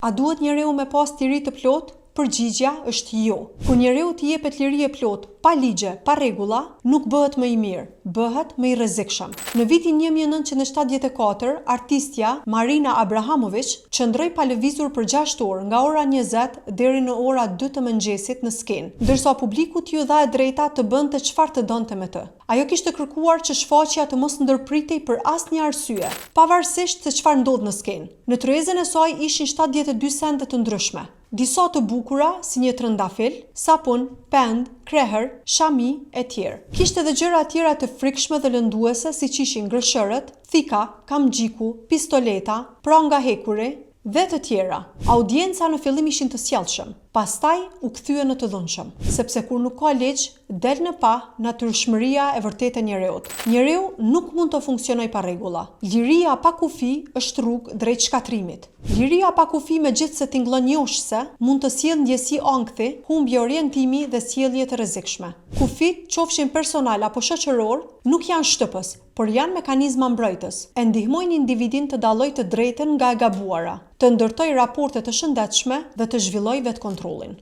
A duhet njeriu me pas liri të plot? Përgjigjja është jo. Kur njeriu t'i jepet liri e plot, pa ligje, pa rregulla, nuk bëhet më i mirë, bëhet më i rrezikshëm. Në vitin 1974, artistja Marina Abramović qëndroi pa lëvizur për 6 orë, nga ora 20 deri në ora 2 të mëngjesit në skenë, ndërsa publiku t'i dha e drejta të bënte çfarë të donte me të. Ajo kishte kërkuar që shfaqja të mos ndërpritej për asnjë arsye, pavarësisht se çfarë ndodh në skenë. Në tryezën e saj ishin 72 sende të ndryshme. Disa të bukura si një trëndafil, sapun, pend, krehër, shami e tjerë. Kishte edhe gjëra tjera të frikshme dhe lënduese, siç ishin gërshërët, thika, kamxhiku, pistoleta, pranga hekuri dhe të tjera. Audienca në fillim ishin të sjellshëm, pastaj u kthye në të dhunshëm, sepse kur nuk ka ligj, del në pa natyrshmëria e vërtetë e njeriut. Njeriu nuk mund të funksionojë pa rregulla. Liria pa kufi është rrugë drejt shkatrimit. Liria pa kufi, megjithse tingëllon njohshse, mund të sjellë ndjesi ankthi, humbje orientimi dhe sjellje të rrezikshme. Kufit, qofshin personal apo shoqëror, nuk janë shtëpës, por janë mekanizma mbrojtës. E ndihmojnë individin të dallojë të drejtën nga e gabuara, të ndërtojë raporte të shëndetshme dhe të zhvillojë vetkontrollin.